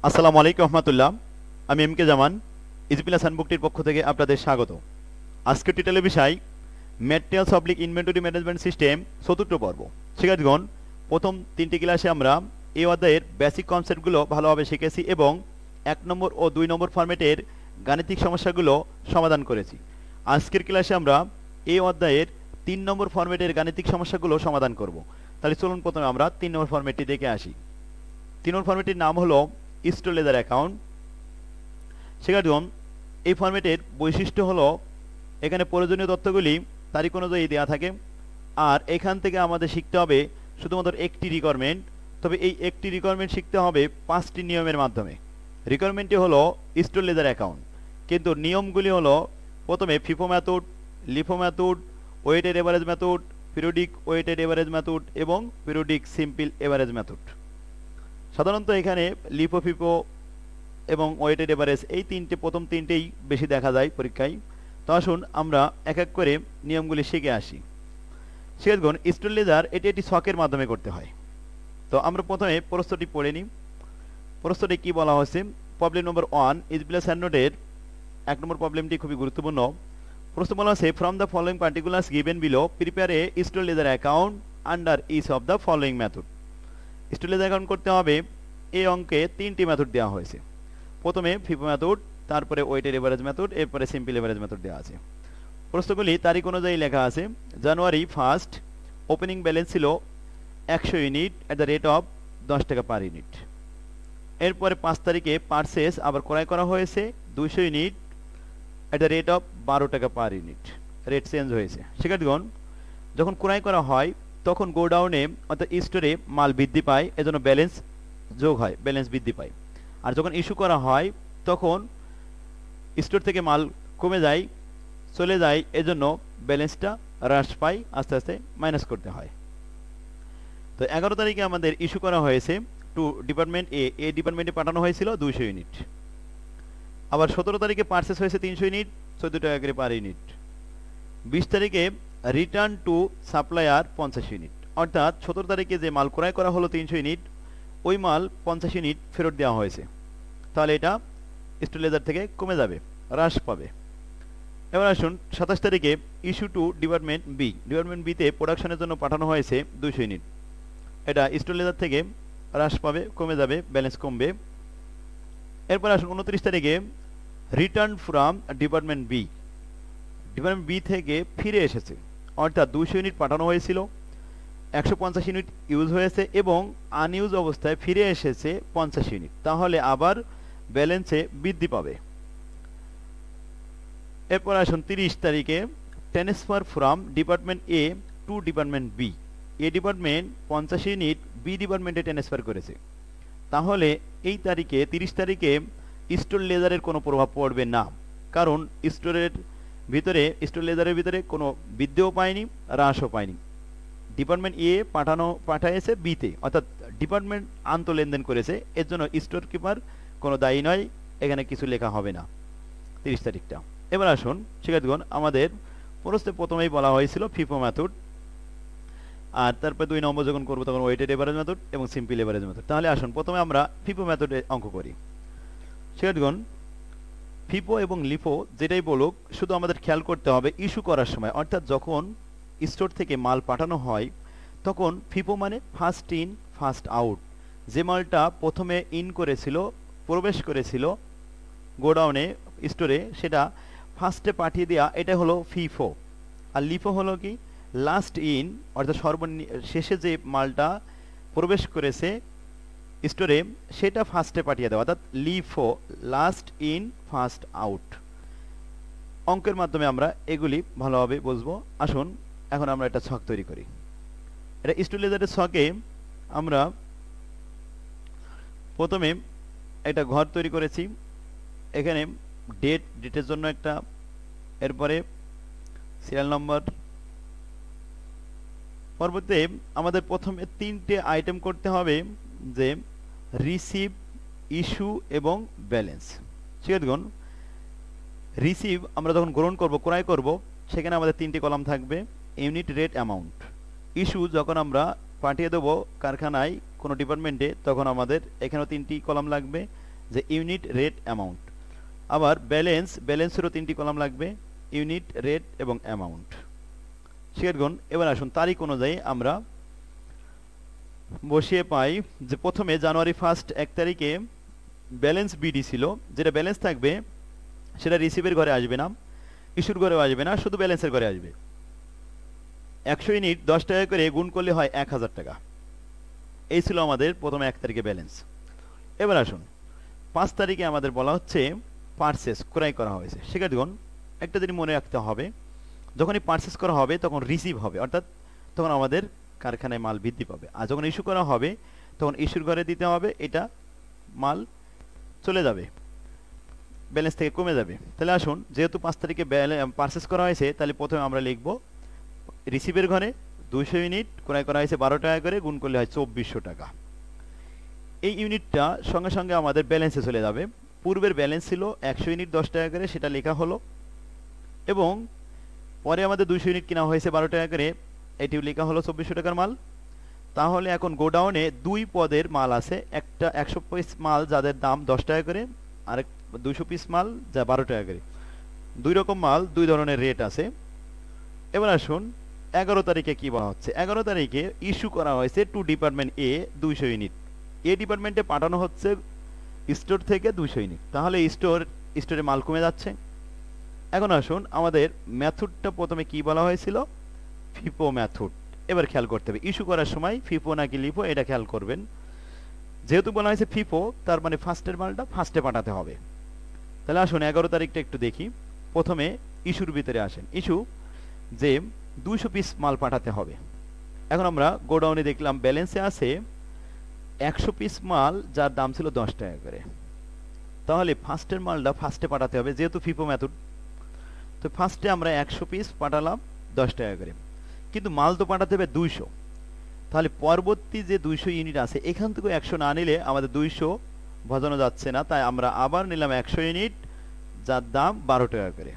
আসসালামু আলাইকুম রহমতুল্লাহ। আমি এম কে জামান, ইজি প্লাস হ্যান্ডবুকটির পক্ষ থেকে আপনাদের স্বাগত। আজকের টিটেলের বিষয় materials oblique inventory management system, চতুর্থ পর্ব। শিক্ষার্থীগণ, প্রথম তিনটি ক্লাসে আমরা এই অধ্যায়ের বেসিক কনসেপ্টগুলো ভালোভাবে শিখেছি এবং 1 নম্বর ও 2 নম্বর ফরম্যাটের গাণিতিক সমস্যাগুলো সমাধান করেছি। আজকের ক্লাসে আমরা এই অধ্যায়ের 3 নম্বর ফরম্যাটের গাণিতিক সমস্যাগুলো সমাধান করব। তাহলে চলুন প্রথমে আমরা 3 নম্বর ফরম্যাটটি দেখে আসি। 3 নম্বর ফরম্যাটটির নাম হলো স্টোর লেজার অ্যাকাউন্ট। শিক্ষার্থীগণ, এই ফরম্যাটের বৈশিষ্ট্য হলো এখানে প্রয়োজনীয় তথ্যগুলি তারিখ অনুযায়ী দেওয়া থাকে, আর এখান থেকে আমাদের শিখতে হবে শুধুমাত্র একটি রিকোয়ারমেন্ট। তবে এই একটি রিকোয়ারমেন্ট শিখতে হবে 5টি নিয়মের মাধ্যমে। রিকোয়ারমেন্টটি হলো স্টোর লেজার অ্যাকাউন্ট, কিন্তু নিয়মগুলি হলো প্রথমে FIFO method, LIFO method, weighted average method, periodic weighted average method এবং পিরিয়ডিক সিম্পল এভারেজ মেথড। সাধারণত এখানে লিফো, ফিফো এবং ওয়েটেড এভারেজ এই প্রথম তিনটেই বেশি দেখা যায় পরীক্ষায়। তো আসুন আমরা এক এক করে নিয়মগুলি শিখে আসি। শিক্ষার্থীগণ, স্টোর লেজার এটি একটি ছকের মাধ্যমে করতে হয়। তো আমরা প্রথমে প্রশ্নটি পড়ে নিই। প্রশ্নটি কি বলা হয়েছে? Problem number 1, is plus hand নোটের 1 নম্বর প্রবলেমটি খুবই গুরুত্বপূর্ণ। প্রশ্ন বলা আছে, from the following particulars given below prepare a store ledger account under each of the following method. Store ledger account করতে হবে, এই অঙ্কে 3টি মেথড দেওয়া হয়েছে। প্রথমে ফিফো মেথড, তারপরে ওয়েটেড এভারেজ মেথড, এরপরে সিম্পল এভারেজ মেথড দেওয়া আছে। প্রশ্নগুলি তারিখ অনুযায়ী লেখা আছে। জানুয়ারি 1 ওপেনিং ব্যালেন্স ছিল 100 unit at the rate of 10 টাকা পার ইউনিট। এরপরে 5 তারিখে পারচেস আবার ক্রয় করা হয়েছে 200 unit at the rate of 12 টাকা পার ইউনিট। রেট চেঞ্জ হয়েছে। শিক্ষার্থীগণ, যখন ক্রয় করা হয় তখন গোডাউনে অর্থাৎ স্টোরে মাল বৃদ্ধি পায়, এজন্য ব্যালেন্স যোগ হয়, ব্যালেন্স বৃদ্ধি পায়। আর যখন ইস্যু করা হয় তখন স্টোর থেকে মাল কমে যায়, চলে যায়, এজন্য ব্যালেন্সটা হ্রাস পায়, আস্তে আস্তে মাইনাস করতে হয়। তো 11 তারিখে আমাদের ইস্যু করা হয়েছে টু ডিপার্টমেন্ট এ ডিপার্টমেন্টে পাঠানো হয়েছিল 200 ইউনিট। আবার 17 তারিখে পারচেস হয়েছে 300 ইউনিট, 14 টাকা করে পার ইউনিট। 20 তারিখে রিটার্ন টু সাপ্লায়ার 50 ইউনিট, অর্থাৎ 17 তারিখে যে মাল ক্রয় করা হলো 300 ইউনিট, ওই মাল 50 ইউনিট ফেরত দেওয়া হয়েছে। তাহলে এটা স্টোর লেজার থেকে কমে যাবে, হ্রাস পাবে। এবার আসুন 27 তারিখে issue to department B. Department বিতে প্রোডাকশনের জন্য পাঠানো হয়েছে 200 ইউনিট। এটা স্টোর লেজার থেকে হ্রাস পাবে, কমে যাবে, ব্যালেন্স কমবে। এরপর আসুন 29 তারিখে return from department B. Department B থেকে ফিরে এসেছে, অর্থাৎ 200 ইউনিট পাঠানো হয়েছিল, 150 ইউনিট ইউজ হয়েছে এবং আনইউজ অবস্থায় ফিরে এসেছে 50 ইউনিট। তাহলে আবার ব্যালেন্সে বৃদ্ধি পাবে। এরপর আসুন 30 তারিখে transfer from department A to department B. A department 50 unit B ডিপার্টমেন্টে ট্রান্সফার করেছে। তাহলে এই তারিখে 30 তারিখে স্টোর লেজারের কোনো প্রভাব পড়বে না, কারণ স্টোর লেজারের ভিতরে কোনো বৃদ্ধিও পায়নি, হ্রাসও পায়নি। ডিপার্টমেন্ট এ পাঠাইছে বিতে, অর্থাৎ ডিপার্টমেন্ট আন্ত লেনদেন করেছে, এর জন্য স্টোর কিপার কোনো দায়ী নয়, এখানে কিছু লেখা হবে না 30 তারিখটা। এবার আসুন শিক্ষার্থীগণ, আমাদের প্রথমেই বলা হয়েছিল ফিফো মেথড, আর তারপর 2 নম্বর যখন করবো তখন ওয়েটেড এভারেজ মেথড এবং সিম্পল এভারেজ মেথড। তাহলে আসুন প্রথমে আমরা ফিফো মেথডে অঙ্ক করি। শিক্ষার্থীগণ, ফিফো এবং লিফো যেটাই বলুক, শুধু আমাদের খেয়াল করতে হবে ইস্যু করার সময়, অর্থাৎ যখন স্টোর থেকে মাল পাঠানো হয় তখন ফিফো মানে ফার্স্ট ইন ফার্স্ট আউট। যে মালটা প্রথমে প্রবেশ করেছিল গোডাউনে, স্টোরে, সেটা ফার্স্টে পাঠিয়ে দেওয়া, এটা হলো ফিফো। আর লিফো হলো কি? লাস্ট ইন, অর্থাৎ শেষে যে মালটা প্রবেশ করেছে স্টোরে সেটা ফার্স্টে পাঠিয়ে দেওয়া, অর্থাৎ LIFO, last in first out. অঙ্কের মাধ্যমে আমরা এগুলি ভালোভাবে বুঝবো। আসুন এখন আমরা একটা ছক তৈরি করি। এটা স্টোর লেজারের ছকে আমরা প্রথমে একটা ঘর তৈরি করেছি। এখানে ডেটের জন্য একটা, এরপরে সিরিয়াল নম্বর, পরবর্তীতে আমাদের প্রথমে 3টে আইটেম করতে হবে, যে রিসিভ, ইস্যু এবং ব্যালেন্স। শিক্ষার্থীগণ, রিসিভ আমরা যখন গ্রহণ করব, ক্রয় করব, সেখানে আমাদের 3টি কলাম থাকবে, ইউনিট, রেট, অ্যামাউন্ট। ইস্যু যখন আমরা পাঠিয়ে দেবো কারখানায় কোনো ডিপার্টমেন্টে, তখন আমাদের এখানেও 3টি কলাম লাগবে, যে ইউনিট, রেট, অ্যামাউন্ট। আবার ব্যালেন্সেরও 3টি কলাম লাগবে, ইউনিট, রেট এবং অ্যামাউন্ট। শিক্ষার্থীগণ, এবার আসুন তারিখ অনুযায়ী আমরা বসিয়ে পাই যে প্রথমে জানুয়ারি 1 1 তারিখে ব্যালেন্স বিডি ছিল, যেটা ব্যালেন্স থাকবে সেটা রিসিভের ঘরে আসবে না, ইস্যুর ঘরেও আসবে না, শুধু ব্যালেন্সের ঘরে আসবে। 100 ইউনিট 10 টাকা করে গুণ করলে হয় 1000 টাকা। এই ছিল আমাদের প্রথমে 1 তারিখে ব্যালেন্স। এবার আসুন 5 তারিখে আমাদের বলা হচ্ছে পারচেস, ক্রয় করা হয়েছে। শিক্ষার্থীগণ, একটা জিনিস মনে রাখতে হবে, যখনই পারচেস করা হবে তখন রিসিভ হবে, অর্থাৎ তখন আমাদের কারখানায় মাল বৃদ্ধি পাবে। আর যখন ইস্যু করা হবে তখন ইস্যুর ঘরে দিতে হবে, এটা মাল চলে যাবে, ব্যালেন্স থেকে কমে যাবে। তাহলে আসুন, যেহেতু 5 তারিখে পারচেস করা হয়েছে, তাহলে প্রথমে আমরা লিখব রিসিভের ঘরে 200 ইউনিট ক্রয় করা হয়েছে 12 টাকা করে, গুণ করলে হয় 2400 টাকা। এই ইউনিটটা সঙ্গে সঙ্গে আমাদের ব্যালেন্সে চলে যাবে। পূর্বের ব্যালেন্স ছিল 100 ইউনিট 10 টাকা করে, সেটা লেখা হলো, এবং পরে আমাদের 200 ইউনিট কেনা হয়েছে 12 টাকা করে, এটিও লেখা হলো 2400 টাকার মাল। তাহলে এখন গোডাউনে 2 পদের মাল আছে, একটা 100 পিস মাল যাদের দাম 10 টাকা করে, আরেক 200 পিস মাল যা 12 টাকা করে। 2 রকম মাল, 2 ধরনের রেট আছে। এবার আসুন 11 তারিখে কি বলা হচ্ছে। 11 তারিখে ইস্যু করা হয়েছে টু ডিপার্টমেন্ট এ 200 ইউনিট, এ ডিপার্টমেন্টে পাঠানো হচ্ছে স্টোর থেকে 200 ইউনিট। তাহলে স্টোরে মাল কমে যাচ্ছে। এখন আসুন আমাদের মেথডটা প্রথমে কি বলা হয়েছিল, ফিফো মেথড। এবার খেয়াল করতে হবে ইস্যু করার সময় ফিফো নাকি লিফো, এটা খেয়াল করবেন। যেহেতু বলা হয়েছে ফিফো, তার মানে ফার্স্টের মালটা ফার্স্টে পাঠাতে হবে। তাহলে আসুন 11 তারিখটা একটু দেখি। প্রথমে ইস্যুর ভিতরে আসেন, ইস্যু যে 200 পিস মাল পাঠাতে হবে। এখন আমরা গোডাউনে দেখলাম ব্যালেন্সে আছে 100 পিস মাল, যার দাম ছিল 10 টাকা করে। তাহলে ফার্স্টের মালটা ফার্স্টে পাঠাতে হবে, যেহেতু ফিফো মেথড। তো ফার্স্টে আমরা 100 পিস পাঠালাম 10 টাকা করে, কিন্তু মাল তো পাঠাতে হবে 200। তাহলে পরবর্তী যে 200 ইউনিট আছে, এখান থেকে 100 না নিলে আমাদের 200 বোঝানো যাচ্ছে না, তাই আমরা আবার নিলাম 100 ইউনিট, যার দাম 12 টাকা করে।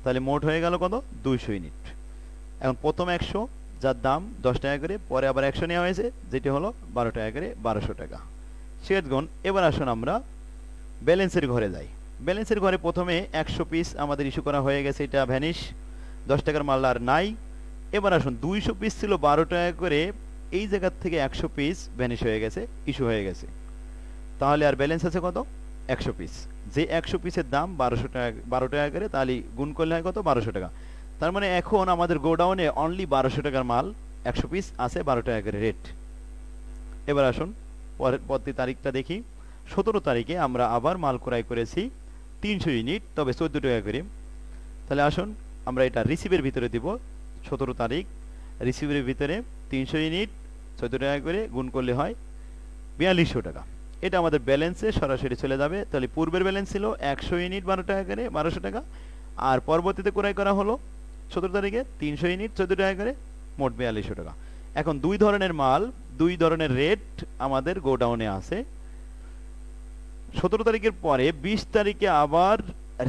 তাহলে মোট হয়ে গেল কত, 200 ইউনিট। এখন প্রথম 100, যার দাম 10 টাকা করে, পরে আবার 100 নেওয়া হয়েছে, যেটি হলো 12 টাকা করে, 1200 টাকা। শিক্ষার্থীগণ, এবার আসুন আমরা ব্যালেন্সের ঘরে যাই। ব্যালেন্সের ঘরে প্রথমে 100 পিস আমাদের ইস্যু করা হয়ে গেছে, এটা ভ্যানিশ, 10 টাকার মাল আর নাই। এবার আসুন 200 পিস ছিল 12 টাকা করে, এই জায়গার থেকে 100 পিস ভ্যানিশ হয়ে গেছে, ইস্যু হয়ে গেছে। তাহলে আর ব্যালেন্স আছে কত, 100 পিস। যে 100 পিসের দাম 1200 টাকা, 12 টাকা করে, তাহলে গুণ করলে হয় কত, 1200 টাকা। তার মানে এখন আমাদের গোডাউনে অনলি 1200 টাকার মাল 100 পিস আছে, 12 টাকা করে রেট। এবার আসুন পরবর্তী তারিখটা দেখি। 17 তারিখে আমরা আবার মাল ক্রয় করেছি 300 ইউনিট, তবে 14 টাকা করে। তাহলে আসুন আমরা এটা রিসিভের ভিতরে দিব। 17 তারিখ রিসিভের ভিতরে 300 ইউনিট 14 টাকা করে, গুণ করলে হয় 4200 টাকা। এটা আমাদের ব্যালেন্সে সরাসরি চলে যাবে। তাহলে পূর্বের ব্যালেন্স ছিল 100 ইউনিট 12 টাকা করে, 1200 টাকা, আর পরবর্তীতে ক্রয় করা হলো 17 তারিখে 300 ইউনিট 14 টাকা করে, মোট 4200 টাকা। এখন 2 ধরনের মাল, 2 ধরনের রেট আমাদের গোডাউনে আছে। 17 তারিখের পরে 20 তারিখে আবার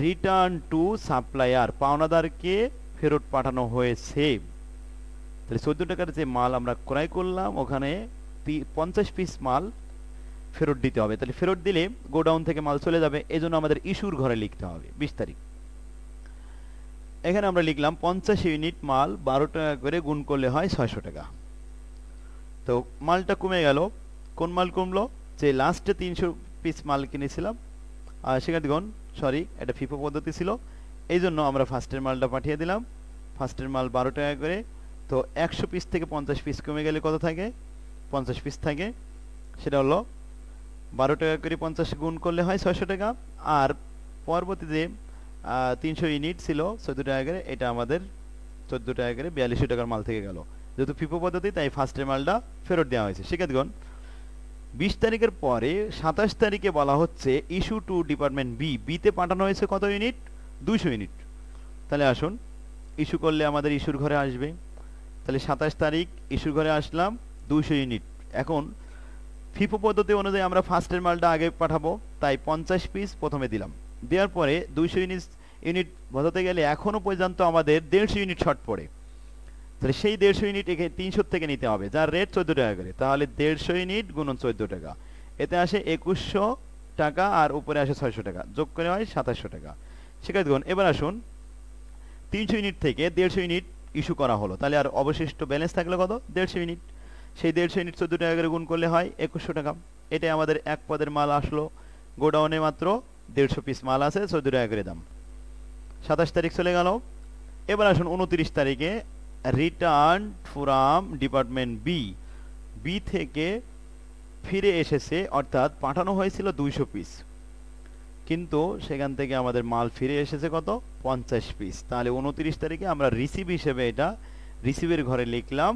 রিটার্ন টু সাপ্লায়ার, পাওনাদারকে ফেরত পাঠানো হয়েছে। তাহলে 14 টাকার যে মাল আমরা ক্রয় করলাম, ওখানে 50 পিস মাল ফেরত দিতে হবে। তাহলে ফেরত দিলে গোডাউন থেকে মাল চলে যাবে, এজন্য আমাদের ইস্যুর ঘরে লিখতে হবে 20 তারিখ। এখানে আমরা লিখলাম 50 ইউনিট মাল 12 টাকা করে, গুণ করলে হয় 600 টাকা। তো মালটা কমে গেল। কোন মাল কমলো, যে লাস্টে 300 পিস মাল কিনেছিলাম। আর শিক্ষার্থীগণ, সরি, এটা ফিফো পদ্ধতি ছিল, এই জন্য আমরা ফার্স্টের মালটা পাঠিয়ে দিলাম। ফার্স্টের মাল 12 টাকা করে, তো 100 পিস থেকে 50 পিস কমে গেলে কত থাকে, 50 পিস থাকে। সেটা হলো 12 টাকা করে 50 গুণ করলে হয় 600 টাকা। আর পরবর্তীতে 300 ইউনিট ছিল 14 টাকা করে, এটা আমাদের 14 টাকা করে 4200 টাকার মাল থেকে গেল। যেহেতু ফিফো পদ্ধতি, তাই ফার্স্টের মালটা ফেরত দেওয়া হয়েছে। শিক্ষার্থীগণ, 20 তারিখের পরে 27 তারিখে বলা হচ্ছে ইস্যু টু ডিপার্টমেন্ট বি, বিতে পাঠানো হয়েছে কত ইউনিট, 200 ইউনিট। তাহলে আসুন ইস্যু করলে আমাদের ইস্যুর ঘরে আসবে। তাহলে 27 তারিখ ইস্যুর ঘরে আসলাম 200 ইউনিট। এখন ফিফো পদ্ধতি অনুযায়ী আমরা ফার্স্টের মালটা আগে পাঠাবো, তাই 50 পিস প্রথমে দিলাম। দেওয়ার পরে 200 ইউনিট বোঝাতে গেলে এখনো পর্যন্ত আমাদের 150 ইউনিট শর্ট পড়ে। তাহলে সেই 150 ইউনিট 300 থেকে নিতে হবে, যার রেট 14 টাকা করে। তাহলে 150 ইউনিট গুণন 14 টাকা, এতে আসে টাকা আর উপরে আসে 600 টাকা, যোগ করে হয় 2700 টাকা। শিক্ষার্থীগণ এবার আসুন 300 ইউনিট থেকে 150 ইউনিট ইস্যু করা হলো, তাহলে আর অবশিষ্ট ব্যালেন্স থাকলো কত? 150 ইউনিট। সেই 150 ইউনিট 14 টাকা করে গুণ করলে হয় 2100 টাকা। এটাই আমাদের এক পদের মাল আসলো। গোডাউনে মাত্র 150 পিস মাল আছে, 14 টাকা করে দাম। 27 তারিখ চলে গেল। এবার আসুন 29 তারিখে return from department B, B থেকে ফিরে এসেছে, অর্থাৎ পাঠানো হয়েছিল 200 পিস, কিন্তু সেখান থেকে আমাদের মাল ফিরে এসেছে কত? 50 পিস। তাহলে 29 তারিখে আমরা রিসিভ হিসেবে এটা রিসিভের ঘরে লিখলাম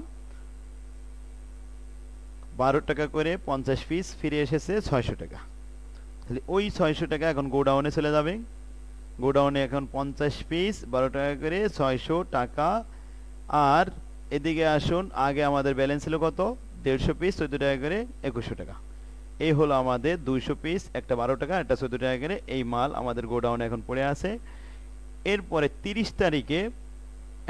12 টাকা করে 50 পিস ফিরে এসেছে 600 টাকা। তাহলে ওই 600 টাকা এখন গোডাউনে চলে যাবে। গোডাউনে এখন 50 পিস 12 টাকা করে 600 টাকা। আর এদিকে আসুন, আগে আমাদের ব্যালেন্স ছিল কত? 150 পিস 14 টাকা করে 2100 টাকা। এই হলো আমাদের 200 পিস, একটা 12 টাকা একটা 14 টাকা করে। এই মাল আমাদের গোডাউনে এখন পড়ে আছে। এরপরে 30 তারিখে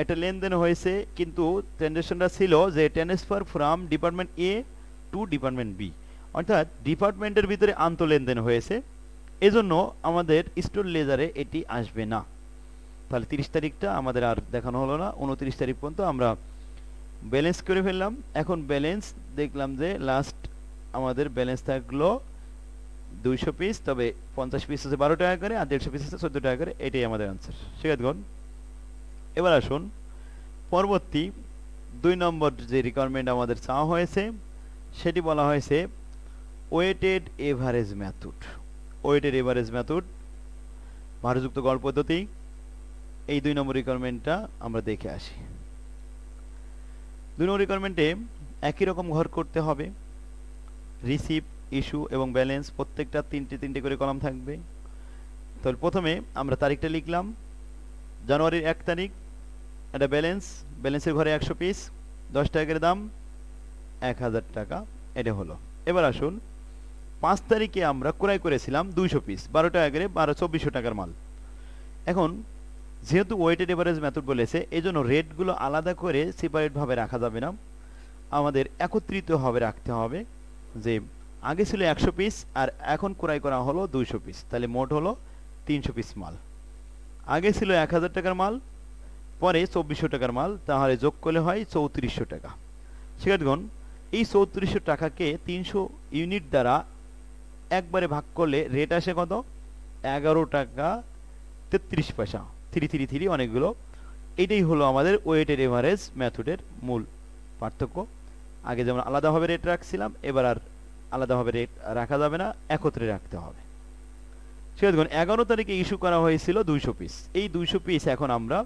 একটা লেনদেন হয়েছে, কিন্তু ট্রানজাকশনটা ছিল যে transfer from department A to department B, অর্থাৎ ডিপার্টমেন্টের ভিতরে আন্ত লেনদেন হয়েছে, এজন্য আমাদের স্টোর লেজারে এটি আসবে না। তাহলে 30 তারিখটা আমাদের আর দেখানো হলো না। 29 তারিখ পর্যন্ত আমরা ব্যালেন্স করে ফেললাম। এখন ব্যালেন্স দেখলাম যে লাস্ট আমাদের ব্যালেন্স থাকলো 200 পিস, তবে 50 পিস আছে 12 টাকা করে আর 150 পিস আছে 14 টাকা করে। এটাই আমাদের আনসার। শিক্ষার্থীগণ এবার আসুন পরবর্তী 2 নম্বর যে রিকোয়ারমেন্ট আমাদের চাওয়া হয়েছে সেটি বলা হয়েছে weighted average method. Weighted average method ভারযুক্ত গড় পদ্ধতি। এই 2 নম্বর রিকোয়ারমেন্টটা আমরা দেখে আসি। 2 নম্বর রিকোয়ারমেন্টে একই রকম ঘর করতে হবে। রিসিভ, ইস্যু এবং ব্যালেন্স প্রত্যেকটা 3টে করে কলাম থাকবে। তাহলে প্রথমে আমরা তারিখটা লিখলাম জানুয়ারির 1 তারিখ। এটা ব্যালেন্স, ব্যালেন্সের ঘরে 100 পিস 10 টাকা করে দাম 1000 টাকা। এটা হলো। এবার আসুন 5 তারিখে আমরা ক্রয় করেছিলাম 200 পিস 12 টাকা করে 2400 টাকার মাল। এখন যেহেতু ওয়েটেড এভারেজ মেথড বলেছে, এজন্য রেটগুলো আলাদা করে সেপারেটভাবে রাখা যাবে না, আমাদের একত্রিতভাবে রাখতে হবে। যে আগে ছিল 100 পিস আর এখন ক্রয় করা হলো 200 পিস, তাহলে মোট হলো 300 পিস মাল। আগে ছিল 1000 টাকার মাল, পরে 2400 টাকার মাল, তাহলে যোগ করলে হয় 3400 টাকা। শিক্ষার্থীগণ এই 3400 টাকাকে 300 ইউনিট দ্বারা একবারে ভাগ করলে রেট আসে কত? 11 টাকা 33 পয়সা। 333 অনেকগুলো। এটাই হলো আমাদের ওয়েটেড এভারেজ মেথডের মূল পার্থক্য। আগে যেমন আলাদাভাবে রেট রাখছিলাম, এবার আর আলাদাভাবে রেট রাখা যাবে না, একত্রে রাখতে হবে। সেখানে 11 তারিখে ইস্যু করা হয়েছিল 200 পিস। এই 200 পিস এখন আমরা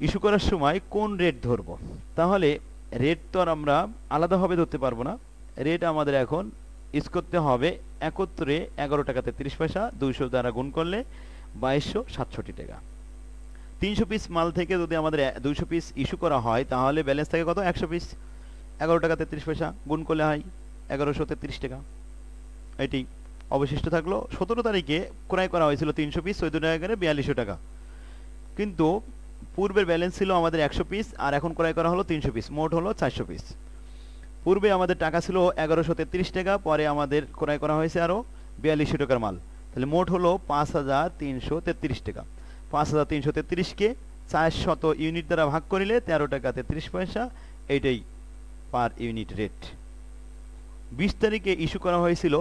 ইস্যু করার সময় কোন রেট ধরব? তাহলে রেট তো আর আমরা আলাদাভাবে ধরতে পারবো না। রেট আমাদের এখন ইউজ করতে হবে একত্রে 11 টাকা 33 পয়সা 200 দ্বারা গুণ করলে 2267 টাকা। 300 পিস মাল থেকে যদি আমাদের 200 পিস ইস্যু করা হয় তাহলে ব্যালেন্স থাকে কত? 100 পিস 11 টাকা 33 পয়সা গুণ করলে হয় 1133 টাকা। এটি অবশিষ্ট থাকলো। 17 তারিখে ক্রয় করা হয়েছিল 300 পিস 14 টাকা করে 4200 টাকা, কিন্তু পূর্বের ব্যালেন্স ছিল আমাদের 100 পিস আর এখন ক্রয় করা হলো 300 পিস, মোট হলো 400 পিস। পূর্বে আমাদের টাকা ছিল 1133 টাকা, পরে আমাদের ক্রয় করা হয়েছে আরও 4200 টাকার মাল, তাহলে মোট হলো 5333 টাকা। 5333কে 400 ইউনিট দ্বারা ভাগ করিলে 13 টাকা 33 পয়সা, এইটাই পার ইউনিট রেট। 20 তারিখে ইস্যু করা হয়েছিল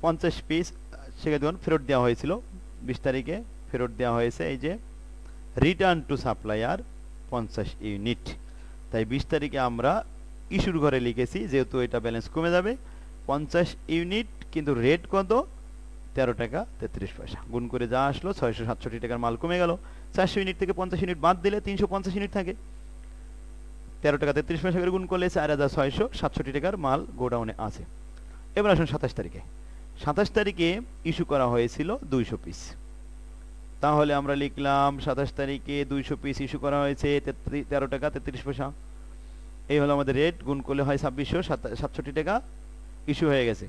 50 পিস, সেখানে ফেরত দেওয়া হয়েছিল। 20 তারিখে ফেরত দেওয়া হয়েছে এই যে রিটার্ন টু সাপ্লায়ার 50 ইউনিট। তাই 20 তারিখে আমরা ইস্যুর ঘরে লিখেছি, যেহেতু এটা ব্যালেন্স কমে যাবে 50 ইউনিট, কিন্তু রেট কত? 13 টাকা 33 পয়সা। গুণ করে যা আসলো 667 টাকার মাল কমে গেল। 400 ইউনিট থেকে 50 ইউনিট বাদ দিলে 350 ইউনিট থাকে। 13 টাকা 33 পয়সা করে গুণ করলে 4667 টাকার মাল গোডাউনে আছে। এবার আসুন 27 তারিখে। 27 তারিখে ইস্যু করা হয়েছিল 200 পিস। তাহলে আমরা লিখলাম 27 তারিখে 200 পিস ইস্যু করা হয়েছে 13 টাকা 33 পয়সা। এই হলো আমাদের রেট, গুণ করলে হয় 2667 টাকা। ইস্যু হয়ে গেছে।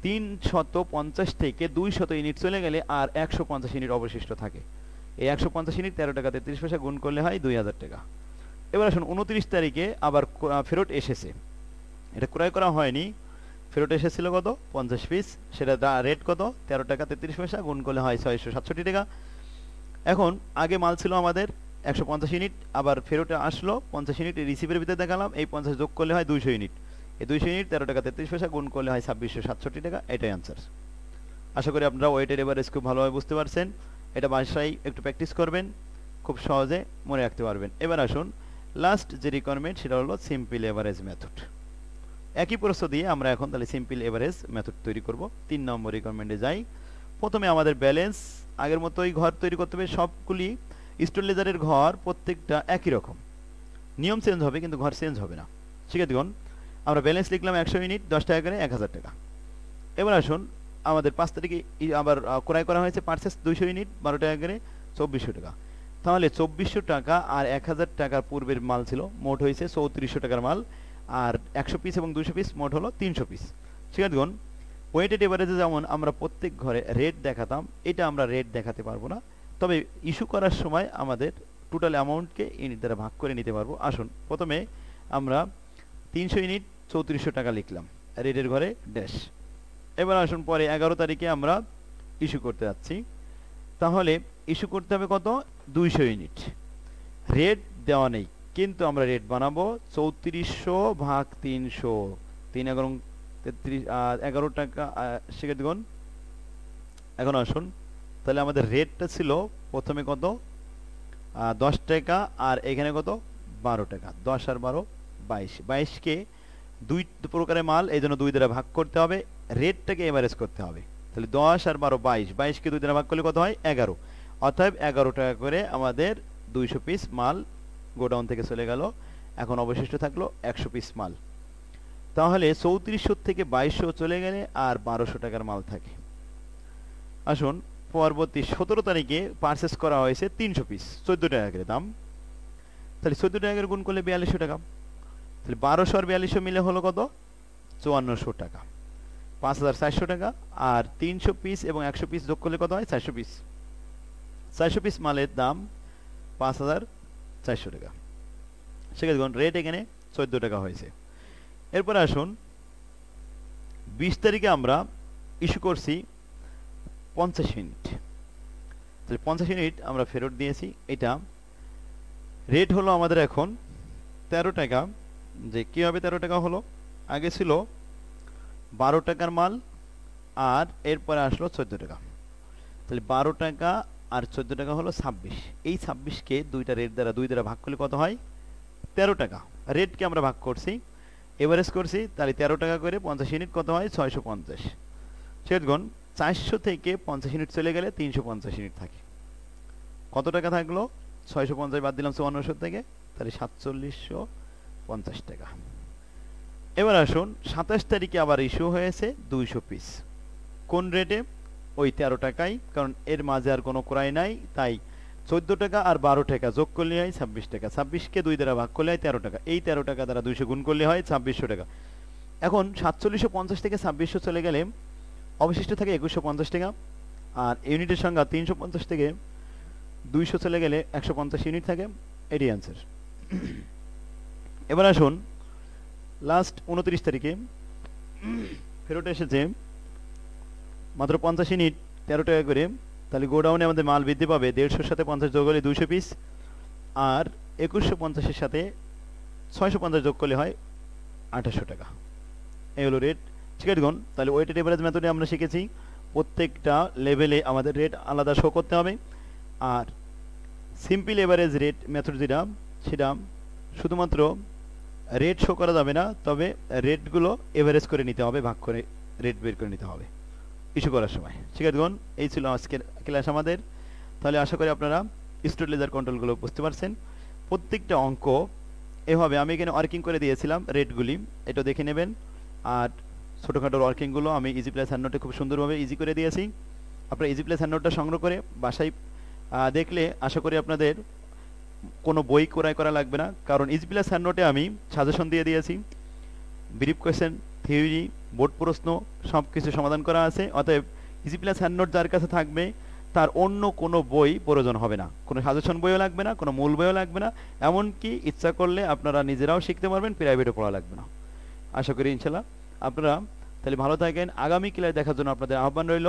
350 থেকে 200 ইউনিট চলে গেলে আর 150 ইউনিট অবশিষ্ট থাকে। এই 150 ইউনিট 13 টাকা 33 পয়সা গুণ করলে হয় 2000 টাকা। এবার আসুন 29 তারিখে আবার ফেরত এসেছে, এটা ক্রয় করা হয়নি, ফেরত এসেছিল কত 50 পিস, সেটা রেট কত 13 টাকা 33 পয়সা, গুণ করলে হয় 667 টাকা। এখন আগে মাল ছিল আমাদের 150 ইউনিট, আবার ফেরতে আসলো 50 ইউনিট, রিসিভের ভিতরে দেখালাম এই 50 যোগ করলে হয় 200 ইউনিট, এই 200 ইউনিট 13 টাকা 33 পয়সা, গুণ করলে হয় 2667 টাকা। এটাই আনসার। আশা করি আপনারা ওয়েটের এভারেজ খুব ভালোভাবে বুঝতে পারছেন। এটা বাসায় একটু প্র্যাকটিস করবেন, খুব সহজে মনে রাখতে পারবেন। এবার আসুন লাস্ট যে রিকোয়ারমেন্ট, সেটা হলো সিম্পল এভারেজ মেথড। একই প্রশ্ন দিয়ে আমরা এখন তাহলে সিম্পল এভারেজ মেথড তৈরি করব। 3 নম্বর রিকোয়ারমেন্টে যাই। প্রথমে আমাদের ব্যালেন্স আগের মতোই ঘর তৈরি করতে হবে। সবগুলি স্টোর লেজারের ঘর প্রত্যেকটা একই রকম, নিয়ম চেঞ্জ হবে কিন্তু ঘর চেঞ্জ হবে না। শিক্ষার্থীগণ, আমরা ব্যালেন্স লিখলাম 100 ইউনিট 10 টাকা করে 1000 টাকা। এবার আসুন আমাদের 5 তারিখে আবার ক্রয় করা হয়েছে পার্সেস 200 ইউনিট 12 টাকা করে 2400 টাকা। তাহলে 2400 টাকা আর 1000 টাকার পূর্বের মাল ছিল, মোট হয়েছে 3400 টাকার মাল, আর 100 পিস এবং 200 পিস মোট হলো 300 পিস। শিক্ষার্থীগণ, ওয়েটেড এভারেজে যেমন আমরা প্রত্যেক ঘরে রেট দেখাতাম, এটা আমরা রেট দেখাতে পারবো না, তবে ইস্যু করার সময় আমাদের টোটাল অ্যামাউন্টকে ইউনিট দ্বারা ভাগ করে নিতে পারবো। আসুন প্রথমে আমরা 300 ইউনিট 3400 টাকা লিখলাম রেটের ঘরে ড্যাশ। এবার আসুন পরে 11 তারিখে আমরা ইস্যু করতে যাচ্ছি, তাহলে ইস্যু করতে হবে কত 200 ইউনিট, রেট দেওয়া নেই কিন্তু আমরা রেট বানাবো 3400 ভাগ 300, 3 11 33 11 টাকা। শিক্ষার্থীগণ, এখন আসুন তাহলে আমাদের রেটটা ছিল প্রথমে কত 10 টাকা, আর এখানে কত 12 টাকা, 10 আর 12 22, 22কে দুই প্রকারের মাল, এই জন্য 2 দ্বারা ভাগ করতে হবে, রেটটাকে এভারেজ করতে হবে। তাহলে 10 আর 12 22, 22কে 2 দ্বারা ভাগ করলে কত হয় 11, অতএব 11 টাকা করে আমাদের 200 পিস মাল গোডাউন থেকে চলে গেল। এখন অবশিষ্ট থাকলো 100 পিস মাল। তাহলে 3400 থেকে 2200 চলে গেলে আর 1200 টাকার মাল থাকে। আসুন পরবর্তী 17 তারিখে পারচেস করা হয়েছে 300 পিস 14 টাকা করে দাম, তাহলে 14 টাকা করে গুণ করলে 4200 টাকা, তাহলে 1200 আর 4200 মিলে হলো কত 5400 টাকা, 5400 টাকা। আর 300 পিস এবং 100 পিস যোগ করলে কত হয় 400 পিস, 400 পিস মালের দাম 5400 টাকা। সেক্ষেত্রে রেট এখানে 14 টাকা হয়েছে। এরপরে আসুন 20 তারিখে আমরা ইস্যু করছি 50 ইউনিট, তাহলে 50 ইউনিট আমরা ফেরত দিয়েছি। এটা রেট হলো আমাদের এখন 13 টাকা। যে কীভাবে 13 টাকা হলো, আগে ছিল 12 টাকার মাল আর এরপরে আসলো 14 টাকা, তাহলে 12 টাকা আর 14 টাকা হলো 26। এই 26কে দুইটা রেট দ্বারা 2 দ্বারা ভাগ করলে কত হয় 13 টাকা। রেটকে আমরা ভাগ করছি, এভারেজ করছি, তাহলে 13 টাকা করে 50 ইউনিট কত হয় 650। সেগুন 400 থেকে 50 ইউনিট চলে গেলে 350 ইউনিট থাকে, কত টাকা থাকলো 650 বাদ দিলাম 5400 থেকে, তাহলে 4750 টাকা। এবার আসুন 27 তারিখে আবার ইস্যু হয়েছে 200 পিস, কোন রেটে ওই 13 টাকায়, কারণ এর মাঝে আর কোনো ক্রয় নাই, তাই 14 টাকা আর 12 টাকা যোগ করলে হয় 26 টাকা, 26কে 2 দ্বারা ভাগ করলে হয় 13 টাকা, এই 13 টাকা দ্বারা 200 গুণ করলে হয় 2600 টাকা। এখন 4750 থেকে 2600 চলে গেলে অবশিষ্ট থাকে 2150 টাকা, আর ইউনিটের সংখ্যা 350 থেকে 200 চলে গেলে 150 ইউনিট থাকে। এটি অ্যান্সার। এবার আসুন লাস্ট 29 তারিখে ফেরত এসেছে মাত্র 50 ইউনিট 13 টাকা করে, তাহলে গোডাউনে আমাদের মাল বৃদ্ধি পাবে 150 সাথে 50 যোগ হলে 200 পিস, আর 2150 সাথে 650 যোগ করলে হয় 2800 টাকা। এই হলো রেট। শিক্ষার্থীগণ, তাহলে ওয়েটেড এভারেজ মেথডে আমরা শিখেছি প্রত্যেকটা লেভেলে আমাদের রেট আলাদা শো করতে হবে, আর সিম্পল এভারেজ রেট মেথড যেটা সেটা শুধুমাত্র রেট শো করা যাবে না, তবে রেটগুলো এভারেজ করে নিতে হবে, ভাগ করে রেট বের করে নিতে হবে ইস্যু করার সময়। শিক্ষার্থীগণ, এই ছিল আজকের ক্লাস আমাদের। তাহলে আশা করি আপনারা স্টোর লেজার কন্ট্রোলগুলো বুঝতে পারছেন। প্রত্যেকটা অঙ্ক এভাবে আমি এখানে ওয়ার্কিং করে দিয়েছিলাম রেটগুলি, এটা দেখে নেবেন। আর ছোটোখাটো ওয়ার্কিংগুলো আমি ইজি প্লাস হ্যান্ড নোটে খুব সুন্দরভাবে ইজি করে দিয়েছি। আপনারা ইজি প্লাস হ্যান্ড নোটটা সংগ্রহ করে বাসায় দেখলে আশা করি আপনাদের কোনো বই ক্রয় করা লাগবে না, কারণ ইজি প্লাস হ্যান্ড নোটে আমি সাজেশন দিয়ে দিয়েছি, ব্রিফ কোয়েশ্চেন, থিওরি, বোর্ড প্রশ্ন সব কিছু সমাধান করা আছে। অতএব ইজি প্লাস হ্যান্ড নোট যার কাছে থাকবে তার অন্য কোনো বই প্রয়োজন হবে না, কোনো সাজেশন বইও লাগবে না, কোনো মূল বইও লাগবে না, এমনকি ইচ্ছা করলে আপনারা নিজেরাও শিখতে পারবেন, প্রাইভেটও পড়া লাগবে না। আশা করি ইনশাল্লাহ আপনারা তাহলে ভালো থাকেন, আগামী ক্লাস দেখার জন্য আপনাদের আহ্বান রইল।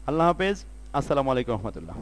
আল্লাহ হাফেজ, আসসালামু আলাইকুম রহমতুল্লাহ।